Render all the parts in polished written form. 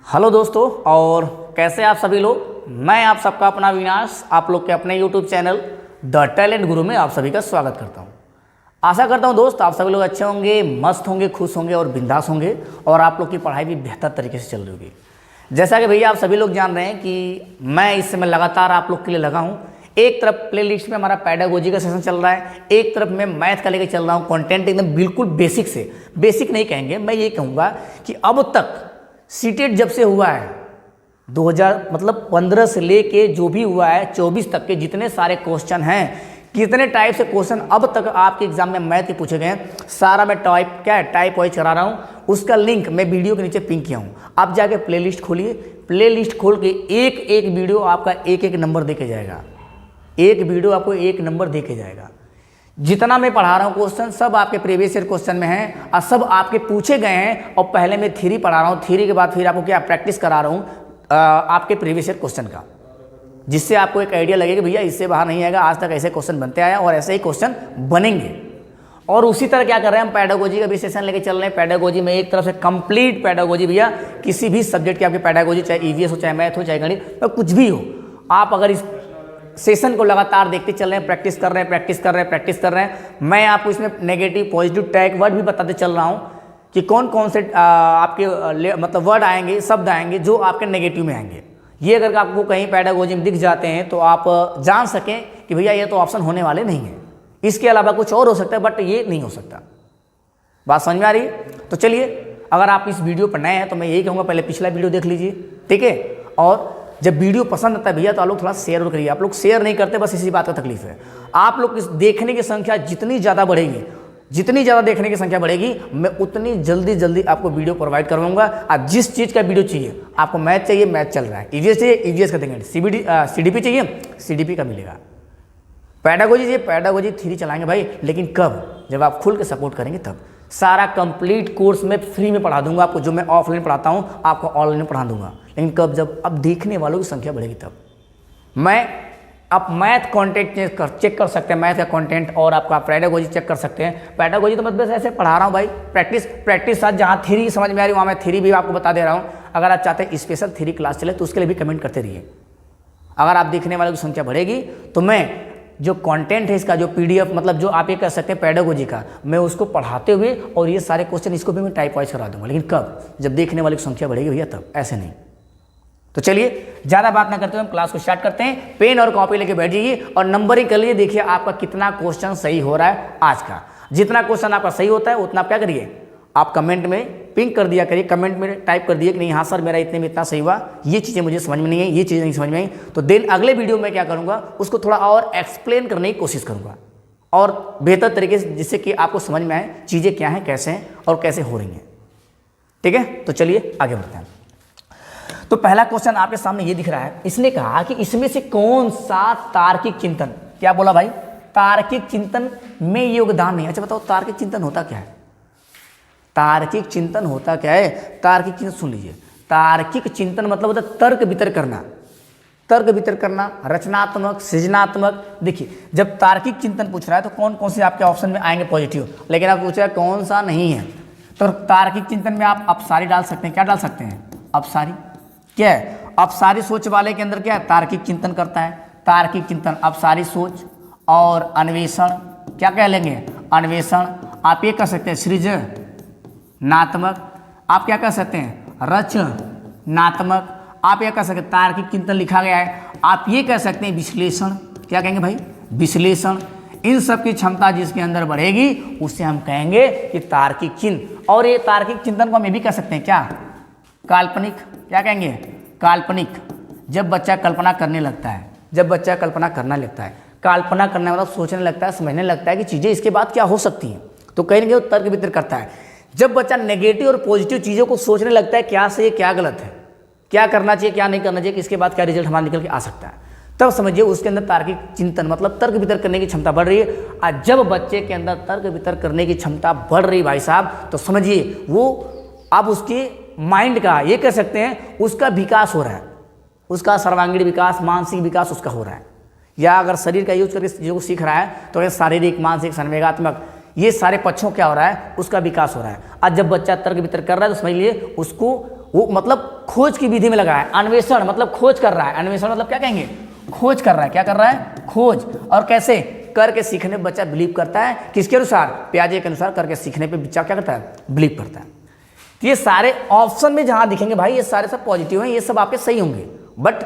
Hello दोस्तों, और कैसे आप सभी लोग। मैं आप सबका अपना विनाश आप लोग के अपने यूट्यूब चैनल द टैलेंट गुरु में आप सभी का स्वागत करता हूं। आशा करता हूं दोस्त आप सभी लोग अच्छे होंगे, मस्त होंगे, खुश होंगे और बिंदास होंगे, और आप लोग की पढ़ाई भी बेहतर तरीके से चल रही होगी। जैसा कि भैया आप सभी लोग जान रहे हैं कि मैं इस समय लगातार आप लोग के लिए लगा हूँ। एक तरफ प्लेलिस्ट में हमारा पेडागोजी का सेशन चल रहा है, एक तरफ मैं मैथ का लेकर चल रहा हूँ। कंटेंट एकदम बिल्कुल बेसिक से, बेसिक नहीं कहेंगे, मैं ये कहूँगा कि अब तक सीटेट जब से हुआ है 2015 से लेके जो भी हुआ है 24 तक के जितने सारे क्वेश्चन हैं, कितने टाइप से क्वेश्चन अब तक आपके एग्जाम में मैथ के पूछे गए हैं, सारा मैं टाइप वाइज करा रहा हूँ। उसका लिंक मैं वीडियो के नीचे पिन किया हूँ। आप जाके प्लेलिस्ट खोलिए, प्लेलिस्ट खोल के एक एक वीडियो आपका एक एक नंबर देके जाएगा। एक वीडियो आपको एक नंबर देके जाएगा। जितना मैं पढ़ा रहा हूँ क्वेश्चन सब आपके प्रीवियस ईयर क्वेश्चन में हैं और सब आपके पूछे गए हैं। और पहले मैं थ्योरी पढ़ा रहा हूँ, थ्योरी के बाद फिर आपको क्या प्रैक्टिस करा रहा हूँ आपके प्रीवियस ईयर क्वेश्चन का, जिससे आपको एक आइडिया लगेगा भैया इससे बाहर नहीं आएगा। आज तक ऐसे क्वेश्चन बनते आए और ऐसे ही क्वेश्चन बनेंगे। और उसी तरह क्या कर रहे हैं, हम पेडागोजी का भी सेशन लेके चल रहे हैं। पेडागोजी में एक तरफ से कंप्लीट पेडागोजी भैया, किसी भी सब्जेक्ट की आपकी पेडागोजी, चाहे ईवीएस हो, चाहे मैथ हो, चाहे गणित, तो कुछ भी हो, आप अगर इस सेशन को लगातार देखते चल रहे हैं, प्रैक्टिस कर रहे हैं, मैं आपको इसमें नेगेटिव पॉजिटिव टैग वर्ड भी बताते चल रहा हूँ कि कौन कौन से आपके मतलब वर्ड आएंगे, शब्द आएंगे जो आपके नेगेटिव में आएंगे। ये अगर आपको कहीं पेडागोजी में दिख जाते हैं तो आप जान सकें कि भैया ये तो ऑप्शन होने वाले नहीं है, इसके अलावा कुछ और हो सकता है, बट ये नहीं हो सकता। बात समझ में आ रही है? तो चलिए, अगर आप इस वीडियो पर नए हैं तो मैं यही कहूँगा पहले पिछला वीडियो देख लीजिए, ठीक है। और जब वीडियो पसंद आता है भैया तो आप लोग थोड़ा शेयर करिए। आप लोग शेयर नहीं करते, बस इसी बात का तकलीफ है। आप लोग इस देखने की संख्या जितनी ज़्यादा बढ़ेगी, जितनी ज़्यादा देखने की संख्या बढ़ेगी, मैं उतनी जल्दी आपको वीडियो प्रोवाइड करवाऊंगा। और जिस चीज़ का वीडियो चाहिए, आपको मैथ चाहिए, मैथ चल रहा है, ईवीएस चाहिए, ईवीएस का देंगे, सीडीपी चाहिए, सीडीपी का मिलेगा, पेडागोजी चाहिए, पेडागोजी थ्योरी चलाएंगे भाई। लेकिन कब? जब आप खुल के सपोर्ट करेंगे तब। सारा कंप्लीट कोर्स मैं फ्री में पढ़ा दूंगा आपको। जो मैं ऑफलाइन पढ़ाता हूँ आपको ऑनलाइन में पढ़ा दूंगा। लेकिन कब? जब अब देखने वालों की संख्या बढ़ेगी तब। मैं आप मैथ कंटेंट चेक कर सकते हैं, मैथ का कंटेंट, और आपका पेडागोजी चेक कर सकते हैं। पेडागोजी तो मैं बस ऐसे पढ़ा रहा हूँ भाई, प्रैक्टिस साथ। जहाँ थ्योरी समझ में आ रही वहाँ मैं थ्योरी भी आपको बता दे रहा हूँ। अगर आप चाहते हैं स्पेशल थ्योरी क्लास चले तो उसके लिए भी कमेंट करते रहिए। अगर आप देखने वालों की संख्या बढ़ेगी तो मैं जो कंटेंट है इसका, जो पीडीएफ, मतलब जो आप ये कह सकते हैं पेडागोजी का, मैं उसको पढ़ाते हुए और ये सारे क्वेश्चन इसको भी मैं टाइप वाइज करा दूंगा। लेकिन कब? जब देखने वाली की संख्या बढ़ेगी भैया तब, ऐसे नहीं। तो चलिए ज़्यादा बात ना करते हुए हम क्लास को स्टार्ट करते हैं। पेन और कॉपी लेके बैठ जाइए और नंबरिंग कर लीजिए। देखिए आपका कितना क्वेश्चन सही हो रहा है आज का। जितना क्वेश्चन आपका सही होता है उतना आप क्या करिए, आप कमेंट में पिंक कर दिया करिए, कमेंट में टाइप कर दिए कि नहीं हाँ सर मेरा इतने में इतना सही हुआ, ये चीज़ें मुझे समझ में नहीं है, ये चीज़ें नहीं समझ में आई। तो देन अगले वीडियो में क्या करूँगा, उसको थोड़ा और एक्सप्लेन करने की कोशिश करूँगा और बेहतर तरीके से, जिससे कि आपको समझ में आए चीज़ें क्या हैं, कैसे हैं और कैसे हो रही हैं। ठीक है, तो चलिए आगे बढ़ते हैं। तो पहला क्वेश्चन आपके सामने ये दिख रहा है। इसने कहा कि इसमें से कौन सा तार्किक चिंतन, क्या बोला भाई, तार्किक चिंतन में योगदान नहीं। अच्छा बताओ तार्किक चिंतन होता क्या है? तार्किक चिंतन होता क्या है? तार्किक चिंतन सुन लीजिए। तार्किक चिंतन मतलब होता है तर्क वितर्क करना, तर्क वितर्क करना, रचनात्मक, सृजनात्मक। देखिए जब तार्किक चिंतन पूछ रहा है तो कौन कौन से आपके ऑप्शन में आएंगे पॉजिटिव, लेकिन आप पूछ रहे हैं कौन सा नहीं है। तो तार्किक चिंतन में आप अपसारी डाल सकते हैं। क्या डाल सकते हैं? अपसारी। क्या है? अपसारी सोच वाले के अंदर क्या है, तार्किक चिंतन करता है। तार्किक चिंतन, अपसारी सोच और अन्वेषण, क्या कह लेंगे, अन्वेषण। आप ये कह सकते हैं सृजनात्मक, आप क्या कह सकते हैं, रचनात्मक। आप ये कह सकते हैं तार्किक चिंतन लिखा गया है, आप ये कह सकते हैं विश्लेषण। क्या कहेंगे भाई, विश्लेषण। इन सब की क्षमता जिसके अंदर बढ़ेगी उसे हम कहेंगे कि तार्किक चिंतन। और ये तार्किक चिंतन को हम ये भी कह सकते हैं क्या, काल्पनिक। क्या कहेंगे, काल्पनिक। जब बच्चा कल्पना करने लगता है, जब बच्चा कल्पना करना लगता है, कल्पना करने मतलब सोचने लगता है, समझने लगता है कि चीज़ें इसके बाद क्या हो सकती हैं, तो कहीं ना कहीं वो तर्क वितर्क करता है। जब बच्चा नेगेटिव और पॉजिटिव चीज़ों को सोचने लगता है, क्या सही क्या गलत है, क्या करना चाहिए क्या नहीं करना चाहिए, कि इसके बाद क्या रिजल्ट हमारा निकल के आ सकता है, तब समझिए उसके अंदर तार्किक चिंतन मतलब तर्क वितर्क करने की क्षमता बढ़ रही है। और जब बच्चे के अंदर तर्क वितर्क करने की क्षमता बढ़ रही भाई साहब, तो समझिए वो अब उसकी माइंड का, ये कह सकते हैं उसका विकास हो रहा है, उसका सर्वांगीण विकास, मानसिक विकास उसका हो रहा है। या अगर शरीर का यूज करके चीज़ों को सीख रहा है तो ये शारीरिक, मानसिक, संवेगात्मक, ये सारे पक्षों क्या हो रहा है, उसका विकास हो रहा है। आज जब बच्चा तर्क वितर्क कर रहा है तो समझ लिए उसको वो मतलब खोज की विधि में लगा है। अन्वेषण मतलब खोज कर रहा है, अन्वेषण मतलब क्या कहेंगे, खोज कर रहा है। क्या कर रहा है, खोज। और कैसे, करके सीखने पे बच्चा बिलीव करता है, किसके अनुसार, पियाजे के अनुसार। करके सीखने पे बच्चा क्या करता है, बिलीव करता है। तो ये सारे ऑप्शन में जहां दिखेंगे भाई ये सारे सब पॉजिटिव हैं, ये सब आपके सही होंगे। बट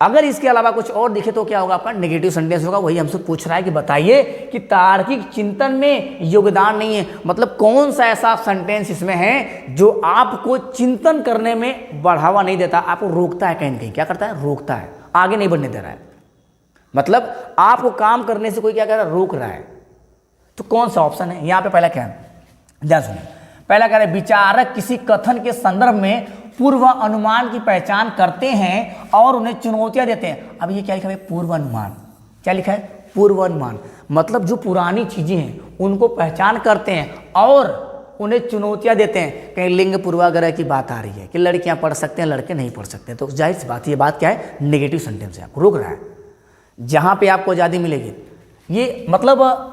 अगर इसके अलावा कुछ और दिखे तो क्या होगा, आपका नेगेटिव सेंटेंस होगा। वही हमसे पूछ रहा है कि बताइए कि तार्किक चिंतन में योगदान नहीं है, मतलब कौन सा ऐसा सेंटेंस इसमें है जो आपको चिंतन करने में बढ़ावा नहीं देता, आपको रोकता है, कहीं ना कहीं क्या करता है, रोकता है, आगे नहीं बढ़ने दे रहा है। मतलब आपको काम करने से कोई क्या कर रहा है, रोक रहा है। तो कौन सा ऑप्शन है यहाँ पे, पहला क्या है, ध्यान सुनिए। पहला कह रहे विचारक किसी कथन के संदर्भ में पूर्व अनुमान की पहचान करते हैं और उन्हें चुनौतियां देते हैं। अब ये क्या लिखा है, पूर्व अनुमान। क्या लिखा है, पूर्व अनुमान। मतलब जो पुरानी चीजें हैं उनको पहचान करते हैं और उन्हें चुनौतियां देते हैं। कहीं लिंग पूर्वाग्रह की बात आ रही है कि लड़कियां पढ़ सकते हैं, लड़के नहीं पढ़ सकते, तो जाहिर सी बात, ये बात क्या है, नेगेटिव सेंटेंस है, आपको रोक रहा है। जहां पे आपको आज़ादी मिलेगी, ये मतलब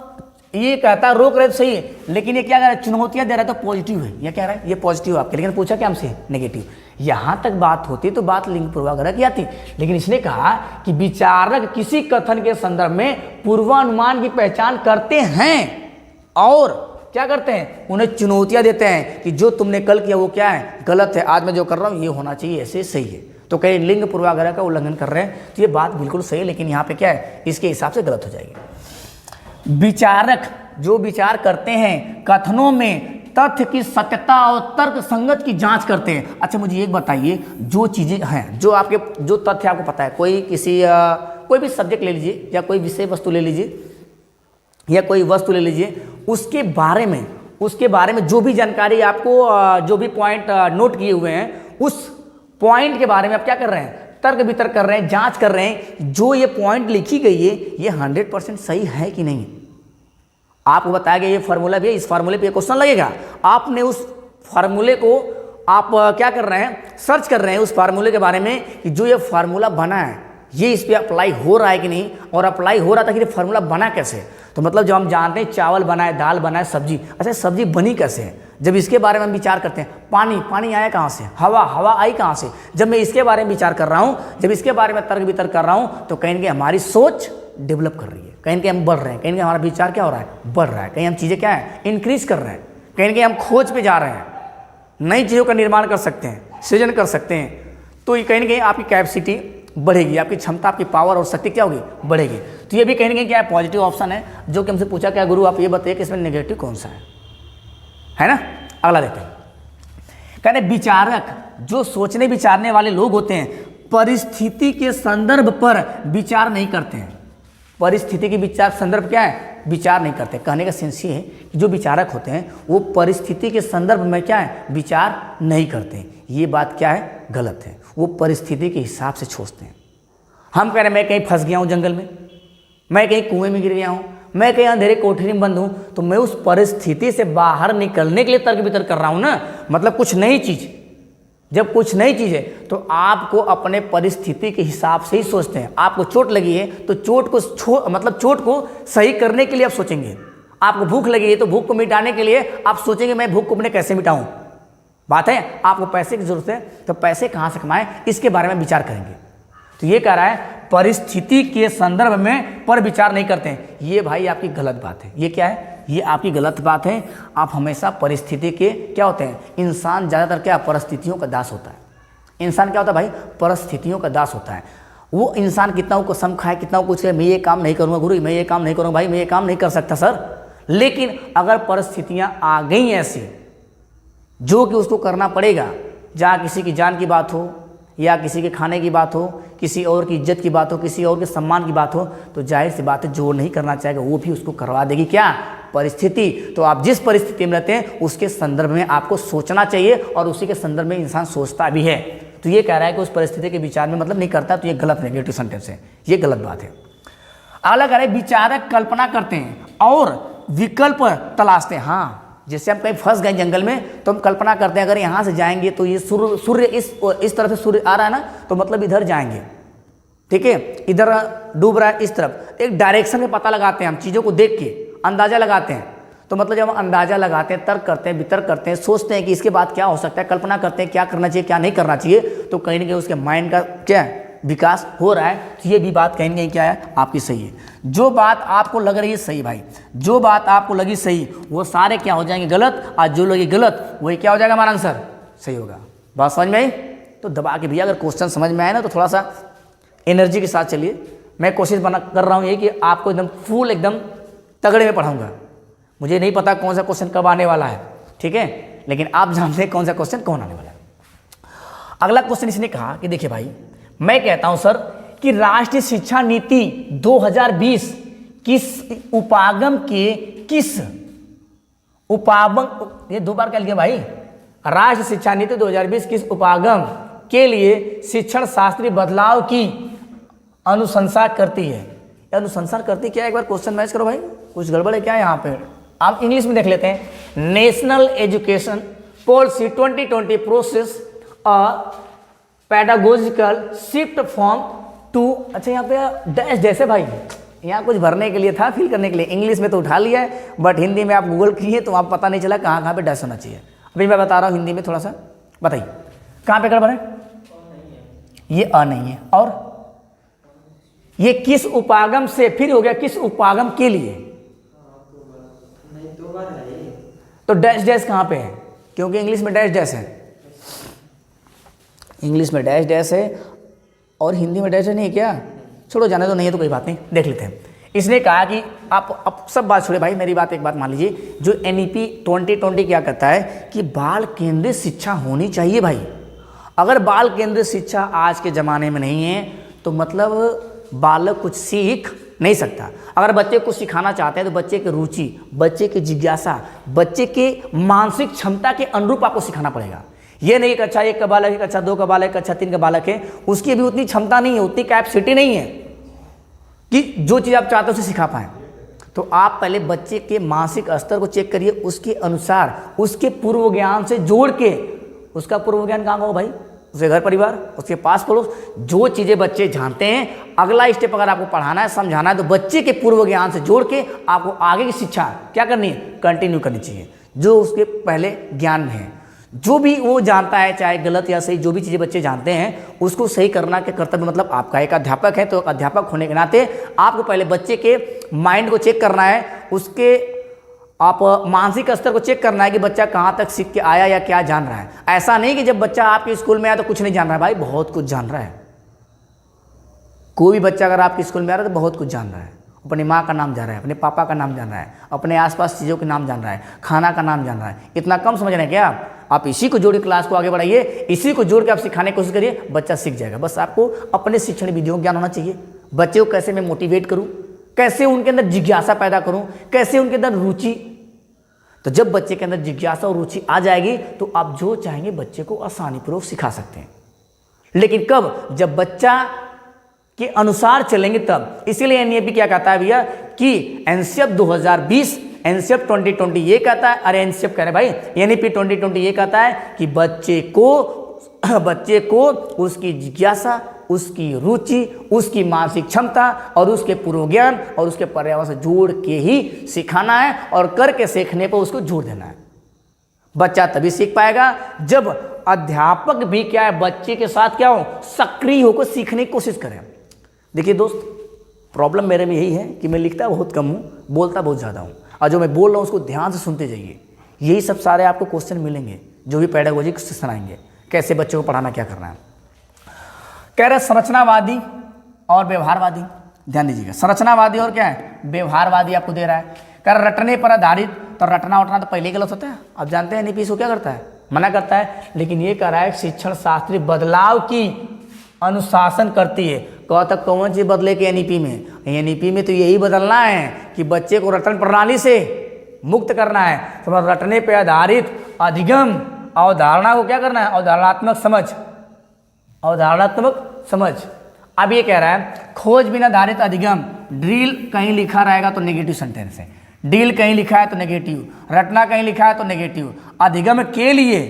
ये कहता है रोक रहे तो सही है, लेकिन ये क्या कह रहा है, चुनौतियां दे रहा है, तो पॉजिटिव है। ये कह रहा है ये पॉजिटिव आपके, लेकिन पूछा क्या हमसे, नेगेटिव। यहां तक बात होती तो बात लिंग पूर्वाग्रह की आती, लेकिन इसने कहा कि विचारक किसी कथन के संदर्भ में पूर्वानुमान की पहचान करते हैं और क्या करते हैं, उन्हें चुनौतियां देते हैं कि जो तुमने कल किया वो क्या है, गलत है, आज मैं जो कर रहा हूं ये होना चाहिए, ऐसे सही है। तो कहीं लिंग पूर्वाग्रह का उल्लंघन कर रहे हैं, तो ये बात बिल्कुल सही है, लेकिन यहाँ पे क्या है, इसके हिसाब से गलत हो जाएगी। विचारक जो विचार करते हैं कथनों में तथ्य की सत्यता और तर्क संगत की जांच करते हैं। अच्छा मुझे एक बताइए, जो चीजें हैं, जो आपके जो तथ्य आपको पता है, कोई किसी कोई भी सब्जेक्ट ले लीजिए या कोई विषय वस्तु ले लीजिए या कोई वस्तु ले लीजिए, उसके बारे में जो भी जानकारी आपको जो भी पॉइंट नोट किए हुए हैं, उस पॉइंट के बारे में आप क्या कर रहे हैं, तर्क वितर्क कर रहे हैं, जांच कर रहे हैं, जो ये पॉइंट लिखी गई है ये 100% सही है कि नहीं। आपको बताया गया ये फार्मूला भी है, इस फार्मूले पे क्वेश्चन लगेगा, आपने उस फार्मूले को आप क्या कर रहे हैं, सर्च कर रहे हैं उस फार्मूले के बारे में कि जो ये फार्मूला बना है ये इस पे अप्लाई हो रहा है कि नहीं, और अप्लाई हो रहा था कि ये फार्मूला बना कैसे। तो मतलब जब हम जानते हैं चावल बना है, दाल बना है, सब्जी, अच्छा सब्जी बनी कैसे है, जब इसके बारे में हम विचार करते हैं, पानी आया कहाँ से, हवा आई कहाँ से, जब मैं इसके बारे में विचार कर रहा हूँ, जब इसके बारे में तर्क वितर्क कर रहा हूँ, तो कहीं ना कहीं हमारी सोच डेवलप कर रही है, कहीं ना कहीं हम बढ़ रहे हैं, कहीं ना कहीं हमारा विचार क्या हो रहा है, बढ़ रहा है, कहीं हम चीज़ें क्या है, इंक्रीज कर रहे हैं, कहीं ना कहीं हम खोज पे जा रहे हैं, नई चीज़ों का निर्माण कर सकते हैं, सृजन कर सकते हैं। तो ये कहीं ना कहीं आपकी कैपेसिटी बढ़ेगी, आपकी क्षमता, आपकी पावर और शक्ति क्या होगी, बढ़ेगी। तो ये भी कहीं ना कहीं क्या है, पॉजिटिव ऑप्शन है। जो कि हमसे पूछा क्या गुरु आप ये बताइए कि इसमें नेगेटिव कौन सा है ना। अगला देखते हैं, कहते हैं विचारक जो सोचने विचारने वाले लोग होते हैं परिस्थिति के संदर्भ पर विचार नहीं करते हैं। परिस्थिति की विचार संदर्भ क्या है, विचार नहीं करते। कहने का सेंस ये है कि जो विचारक होते हैं वो परिस्थिति के संदर्भ में क्या है, विचार नहीं करते। ये बात क्या है, गलत है। वो परिस्थिति के हिसाब से सोचते हैं। हम कह रहे हैं मैं कहीं फंस गया हूँ जंगल में, मैं कहीं कुएं में गिर गया हूँ, मैं कहीं अंधेरे कोठरी में बंद हूँ, तो मैं उस परिस्थिति से बाहर निकलने के लिए तर्क वितर्क कर रहा हूँ ना। मतलब कुछ नई चीज, जब कुछ नई चीज है तो आपको अपने परिस्थिति के हिसाब से ही सोचते हैं। आपको चोट लगी है तो चोट को चोट को सही करने के लिए आप सोचेंगे। आपको भूख लगी है तो भूख को मिटाने के लिए आप सोचेंगे मैं भूख को अपने कैसे मिटाऊं। बात है आपको पैसे की जरूरत है तो पैसे कहाँ से कमाएं, इसके बारे में विचार करेंगे। तो ये कह रहा है परिस्थिति के संदर्भ में पर विचार नहीं करते हैं। ये भाई आपकी गलत बात है। ये क्या है, ये आपकी गलत बात है। आप हमेशा परिस्थिति के क्या होते हैं, इंसान ज़्यादातर क्या परिस्थितियों का दास होता है। इंसान क्या होता है भाई, परिस्थितियों का दास होता है। वो इंसान कितना वो कसम खाए, कितना वो कुछ है, मैं ये काम नहीं करूँगा गुरु, मैं ये काम नहीं करूँगा भाई, मैं ये काम नहीं कर सकता सर। लेकिन अगर परिस्थितियाँ आ गई ऐसी जो कि उसको करना पड़ेगा, जहाँ किसी की जान की बात हो या किसी के खाने की बात हो, किसी और की इज्जत की बात हो, किसी और के सम्मान की बात हो, तो जाहिर सी बात है जो नहीं करना चाहेगा वो भी उसको करवा देगी क्या, परिस्थिति। तो आप जिस परिस्थिति में रहते हैं उसके संदर्भ में आपको सोचना चाहिए और उसी के संदर्भ में इंसान सोचता भी है। तो ये कह रहा है कि उस परिस्थिति के विचार में मतलब नहीं करता, तो ये गलत नेगेटिव सेंटेंस है, ये गलत बात है। अगला कह रहे विचारक कल्पना करते हैं और विकल्प तलाशते हैं। हाँ, जैसे हम कहीं फंस गए जंगल में तो हम कल्पना करते हैं अगर यहाँ से जाएंगे तो ये सूर्य इस तरफ से सूर्य आ रहा है ना, तो मतलब इधर जाएंगे, ठीक है, इधर डूब रहा है इस तरफ। एक डायरेक्शन में पता लगाते हैं हम, चीज़ों को देख के अंदाजा लगाते हैं। तो मतलब जब हम अंदाजा लगाते हैं, तर्क करते हैं, वितर्क करते हैं, सोचते हैं कि इसके बाद क्या हो सकता है, कल्पना करते हैं क्या करना चाहिए क्या नहीं करना चाहिए, तो कहीं ना कहीं उसके माइंड का क्या है विकास हो रहा है। तो ये भी बात कहीं ना कहीं क्या है आपकी सही है। जो बात आपको लग रही है सही भाई, जो बात आपको लगी सही वो सारे क्या हो जाएंगे गलत, और जो लगी गलत वही क्या हो जाएगा हमारा आंसर सही होगा। बात समझ में आई? तो दबा के भैया अगर क्वेश्चन समझ में आए ना तो थोड़ा सा एनर्जी के साथ चलिए। मैं कोशिश कर रहा हूँ ये कि आपको एकदम फुल एकदम तगड़े में पढ़ाऊँगा। मुझे नहीं पता कौन सा क्वेश्चन कब आने वाला है, ठीक है, लेकिन आप जानते हैं कौन सा क्वेश्चन कौन आने वाला है। अगला क्वेश्चन इसने कहा कि देखिए भाई, मैं कहता हूं सर कि राष्ट्रीय शिक्षा नीति 2020 किस उपागम के किस उपागम, ये दो बार कह लिया भाई, राष्ट्रीय शिक्षा नीति 2020 किस उपागम के लिए शिक्षण शास्त्रीय बदलाव की अनुशंसा करती है। अनुशंसा करती क्या है, एक बार क्वेश्चन मैच करो भाई, कुछ गड़बड़ है क्या यहाँ पे। आप इंग्लिश में देख लेते हैं। National education policy 2020 process pedagogical shift from to, अच्छा यहाँ पे डैश जैसे भाई, यहाँ कुछ भरने के लिए था, फिल करने के लिए। इंग्लिश में तो उठा लिया है, बट हिंदी में आप गूगल किए तो आप पता नहीं चला कहाँ कहाँ पे डैश होना चाहिए। अभी मैं बता रहा हूँ हिंदी में, थोड़ा सा बताइए कहाँ पे गड़बड़ है। ये अ नहीं है, और ये किस उपागम से, फिर हो गया किस उपागम के लिए, तो डैश डैश कहाँ पे है, क्योंकि इंग्लिश में डैश डैश है, इंग्लिश में डैश डैश है और हिंदी में डैश नहीं है क्या। छोड़ो जाने तो नहीं है तो कोई बात नहीं, देख लेते हैं। इसने कहा कि आप अब सब बात छोड़े भाई, मेरी बात एक बात मान लीजिए, जो NEP 2020 क्या कहता है कि बाल केंद्रित शिक्षा होनी चाहिए भाई। अगर बाल केंद्रित शिक्षा आज के ज़माने में नहीं है तो मतलब बालक कुछ सीख नहीं सकता। अगर बच्चे को सिखाना चाहते हैं तो बच्चे की रुचि, बच्चे की जिज्ञासा, बच्चे के मानसिक क्षमता के अनुरूप आपको सिखाना पड़ेगा। ये नहीं कि कक्षा 1 का बालक है, कक्षा 2 का बालक है, कक्षा 3 का बालक है, उसकी भी उतनी क्षमता नहीं है, उतनी कैपेसिटी नहीं है कि जो चीज़ आप चाहते हो उसे सिखा पाएँ। तो आप पहले बच्चे के मानसिक स्तर को चेक करिए, उसके अनुसार उसके पूर्व ज्ञान से जोड़ के, उसका पूर्व ज्ञान कहाँ हो भाई, उसके घर परिवार, उसके पास पड़ोस, जो चीज़ें बच्चे जानते हैं, अगला स्टेप अगर आपको पढ़ाना है समझाना है तो बच्चे के पूर्व ज्ञान से जोड़ के आपको आगे की शिक्षा क्या करनी है, कंटिन्यू करनी चाहिए, जो उसके पहले ज्ञान में है। जो भी वो जानता है, चाहे गलत या सही, जो भी चीज़ें बच्चे जानते हैं उसको सही करना के कर्तव्य, मतलब आपका एक अध्यापक है तो अध्यापक होने के नाते आपको पहले बच्चे के माइंड को चेक करना है, उसके आप मानसिक स्तर को चेक करना है कि बच्चा कहाँ तक सीख के आया या क्या जान रहा है। ऐसा नहीं कि जब बच्चा आपके स्कूल में आया तो कुछ नहीं जान रहा है, भाई बहुत कुछ जान रहा है। कोई भी बच्चा अगर आपके स्कूल में आ रहा है तो बहुत कुछ जान रहा है, अपनी माँ का नाम जान रहा है, अपने पापा का नाम जान रहा है, अपने आसपास चीज़ों के नाम जान रहा है, खाना का नाम जान रहा है। इतना कम समझ रहे हैं क्या आप इसी को जोड़ के क्लास को आगे बढ़ाइए, इसी को जोड़ के आप सिखाने की कोशिश करिए, बच्चा सीख जाएगा। बस आपको अपने शिक्षण विधियों का ज्ञान होना चाहिए। बच्चे को कैसे मैं मोटिवेट करूँ, कैसे उनके अंदर जिज्ञासा पैदा करूँ, कैसे उनके अंदर रुचि। तो जब बच्चे के अंदर जिज्ञासा और रुचि आ जाएगी तो आप जो चाहेंगे बच्चे को आसानीपूर्वक सिखा सकते हैं। लेकिन कब, जब बच्चा के अनुसार चलेंगे तब। इसीलिए NEP क्या कहता है भैया कि NCEP 2020, NCEP 2020 ये कहता है, अरे NCEP कह रहे भाई, NEP 2020 ये कहता है कि बच्चे को उसकी जिज्ञासा, उसकी रुचि, उसकी मानसिक क्षमता और उसके पूर्व ज्ञान और उसके पर्यावरण से जोड़ के ही सिखाना है, और करके सीखने पर उसको जोर देना है। बच्चा तभी सीख पाएगा जब अध्यापक भी क्या है, बच्चे के साथ क्या हो, सक्रिय होकर सीखने की कोशिश करें। देखिए दोस्त, प्रॉब्लम मेरे में यही है कि मैं लिखता बहुत कम हूँ, बोलता बहुत ज़्यादा हूँ, और जो मैं बोल रहा हूँ उसको ध्यान से सुनते जाइए। यही सब सारे आपको क्वेश्चन मिलेंगे जो भी पेडागोजी से सुनाएंगे, कैसे बच्चों को पढ़ाना, क्या करना है। कह रहे संरचनावादी और व्यवहारवादी, ध्यान दीजिएगा, संरचनावादी और क्या है, व्यवहारवादी आपको दे रहा है। कह रहा रटने पर आधारित, तो रटना उठना तो पहले गलत होता है। अब जानते हैं NEP को क्या करता है, मना करता है, लेकिन ये कह रहा है शिक्षण शास्त्रीय बदलाव की अनुशासन करती है। कह तक कौन चीज बदले के NEP में, NEP में तो यही बदलना है कि बच्चे को रटन प्रणाली से मुक्त करना है। तो रटने पर आधारित अधिगम अवधारणा को क्या करना है, अवधारणात्मक समझ, अवधारणात्मक समझ। अब ये कह रहा है खोजबीन आधारित अधिगम, ड्रिल कहीं लिखा रहेगा तो नेगेटिव सेंटेंस है, ड्रिल कहीं लिखा है तो नेगेटिव, रटना कहीं लिखा है तो नेगेटिव। अधिगम के लिए,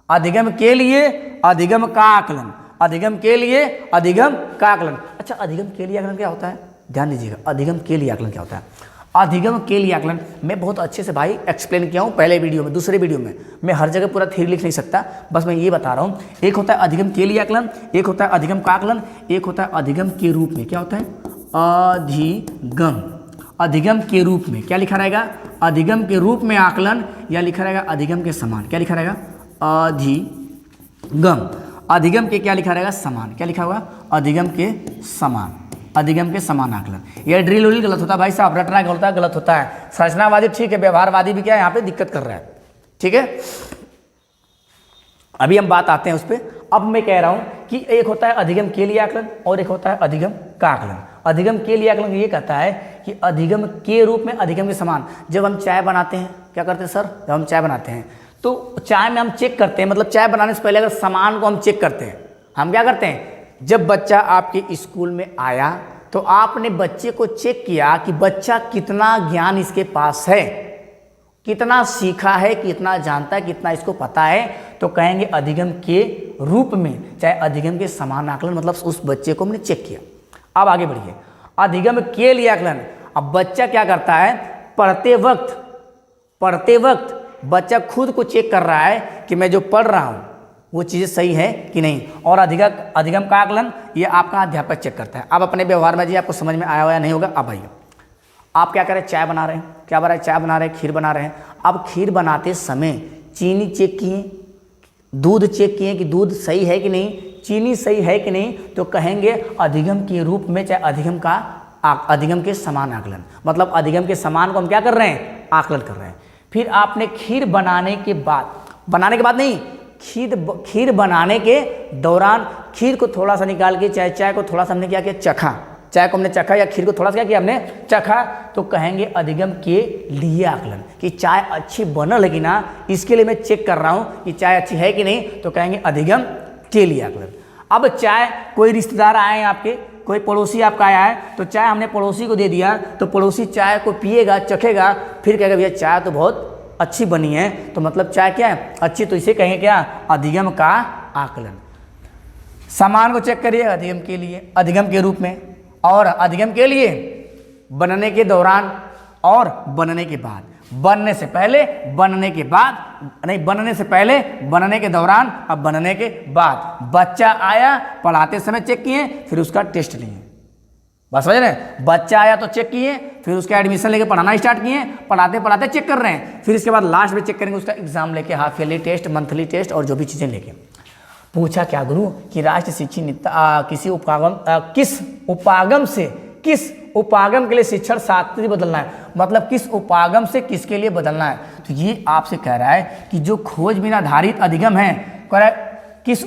अधिगम के लिए अधिगम का आकलन, अधिगम के लिए अधिगम का आकलन। अच्छा, अधिगम के लिए आकलन क्या होता है, ध्यान दीजिएगा, अधिगम के लिए आकलन क्या होता है। अधिगम के लिए आकलन मैं बहुत अच्छे से भाई एक्सप्लेन किया हूँ पहले वीडियो में, दूसरे वीडियो में मैं हर जगह पूरा थ्योरी लिख नहीं सकता, बस मैं ये बता रहा हूँ। एक होता है अधिगम के लिए आकलन, एक होता है अधिगम का आकलन, एक होता है अधिगम के रूप में। क्या होता है? अधिगम। अधिगम के रूप में क्या लिखा रहेगा? अधिगम के रूप में आकलन, या लिखा रहेगा अधिगम के समान। क्या लिखा रहेगा? अधिगम। अधिगम के क्या लिखा रहेगा? समान। क्या लिखा होगा? अधिगम के समान। अधिगम के समान आकलन। यह ड्रिल उल गलत होता है भाई साहब, रटना गलत होता है। संरचनावादी ठीक है, व्यवहारवादी भी क्या है यहाँ पे दिक्कत कर रहा है, ठीक है। अभी हम बात आते हैं उस पर। अब मैं कह रहा हूँ कि एक होता है अधिगम के लिए आकलन और एक होता है अधिगम का आकलन। अधिगम के लिए आकलन ये कहता है कि अधिगम के रूप में अधिगम के समान। जब हम चाय बनाते हैं, क्या करते हैं सर? जब हम चाय बनाते हैं तो चाय में हम चेक करते हैं, मतलब चाय बनाने से पहले अगर सामान को हम चेक करते हैं, हम क्या करते हैं? जब बच्चा आपके स्कूल में आया तो आपने बच्चे को चेक किया कि बच्चा कितना ज्ञान इसके पास है, कितना सीखा है, कितना जानता है, कितना इसको पता है, तो कहेंगे अधिगम के रूप में, चाहे अधिगम के समान आकलन, मतलब उस बच्चे को हमने चेक किया। अब आगे बढ़िए, अधिगम के लिए आकलन। अब बच्चा क्या करता है? पढ़ते वक्त बच्चा खुद को चेक कर रहा है कि मैं जो पढ़ रहा हूँ वो चीज़ें सही है कि नहीं। और अधिगम का आकलन ये आपका अध्यापक चेक करता है। अब अपने व्यवहार में जी आपको समझ में आया हुआ या नहीं होगा। अब आइए, आप क्या करें? चाय बना रहे हैं। क्या बना रहे? चाय बना रहे हैं, खीर बना रहे हैं। अब खीर बनाते समय चीनी चेक किए, दूध चेक किए कि दूध सही है कि नहीं, चीनी सही है कि नहीं, तो कहेंगे अधिगम के रूप में, चाहे अधिगम के समान आकलन। मतलब अधिगम के समान को हम क्या कर रहे हैं? आकलन कर रहे हैं। फिर आपने खीर बनाने के बाद नहीं, खीर बनाने के दौरान खीर को थोड़ा सा निकाल के चाय को थोड़ा सा हमने क्या किया? चखा। चाय को हमने चखा या खीर को थोड़ा सा क्या किया? हमने चखा। तो कहेंगे अधिगम के लिए आकलन कि चाय अच्छी बनल है कि ना, इसके लिए मैं चेक कर रहा हूँ कि चाय अच्छी है कि नहीं, तो कहेंगे अधिगम के लिए आकलन। अब चाय, कोई रिश्तेदार आए हैं आपके, कोई पड़ोसी आपका आया है, तो चाय हमने पड़ोसी को दे दिया, तो पड़ोसी चाय को पिएगा, चखेगा, फिर कहेगा भैया चाय तो बहुत अच्छी बनी है, तो मतलब चाय क्या है? अच्छी। तो इसे कहेंगे क्या? अधिगम का आकलन। समान को चेक करिए अधिगम के लिए, अधिगम के रूप में, और अधिगम के लिए बनने के दौरान और बनने के बाद। बनने से पहले, बनने के बाद, नहीं बनने से पहले, बनने के दौरान, अब बनने के बाद। बच्चा आया, पढ़ाते समय चेक किए, फिर उसका टेस्ट लिए। बस समझ रहे? बच्चा आया तो चेक किए, फिर उसका एडमिशन लेके पढ़ाना स्टार्ट किए, पढ़ाते चेक कर रहे हैं, फिर इसके बाद लास्ट में चेक करेंगे उसका एग्जाम लेके, half yearly test, monthly test और जो भी चीज़ें लेके। पूछा क्या गुरु कि राष्ट्रीय शिक्षा नीति किस उपागम के लिए शिक्षण शास्त्री बदलना है, मतलब किस उपागम से किसके लिए बदलना है। तो ये आपसे कह रहा है कि जो खोजबीन आधारित अधिगम है, कह रहा है किस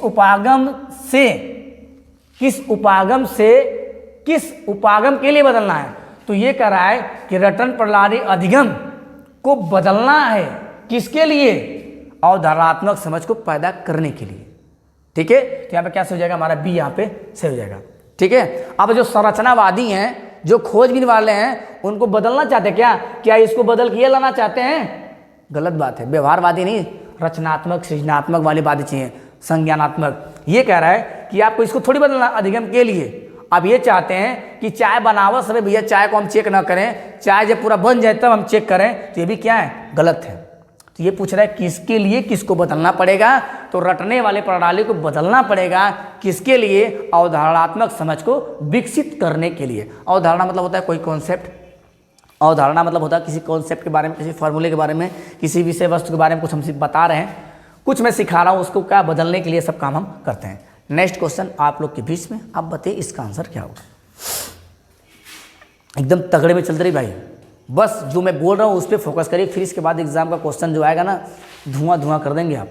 उपागम के लिए बदलना है। तो ये कह रहा है कि रटन प्रणाली अधिगम को बदलना है, किसके लिए? अवधारणात्मक समझ को पैदा करने के लिए, ठीक है। तो यहाँ पे क्या सही हो जाएगा? हमारा बी यहाँ पे सही हो जाएगा, ठीक है। अब जो संरचनावादी हैं, जो खोजबीन वाले हैं, उनको बदलना चाहते हैं क्या इसको बदल के लाना चाहते हैं? गलत बात है। व्यवहारवादी नहीं, रचनात्मक, सृजनात्मक वाली बातें चाहिए, संज्ञानात्मक। ये कह रहा है कि आपको इसको थोड़ी बदलना अधिगम के लिए। अब ये चाहते हैं कि चाय बनावत समय भैया चाय को हम चेक ना करें, चाय जब पूरा बन जाए तब हम चेक करें, तो ये भी क्या है? गलत है। तो ये पूछ रहा है किसके लिए किसको बदलना पड़ेगा? तो रटने वाले प्रणाली को बदलना पड़ेगा, किसके लिए? अवधारणात्मक समझ को विकसित करने के लिए। अवधारणा मतलब होता है कोई कॉन्सेप्ट, अवधारणा मतलब होता है किसी कॉन्सेप्ट के बारे में, किसी फॉर्मूले के बारे में, किसी विषय वस्तु के बारे में कुछ हम बता रहे हैं, कुछ मैं सिखा रहा हूँ, उसको क्या बदलने के लिए सब काम हम करते हैं। नेक्स्ट क्वेश्चन आप लोग के बीच में, आप बताइए इसका आंसर क्या होगा। एकदम तगड़े में चलते रही भाई, बस जो मैं बोल रहा हूँ उस पर फोकस करिए, फिर इसके बाद एग्जाम का क्वेश्चन जो आएगा ना, धुआं कर देंगे आप।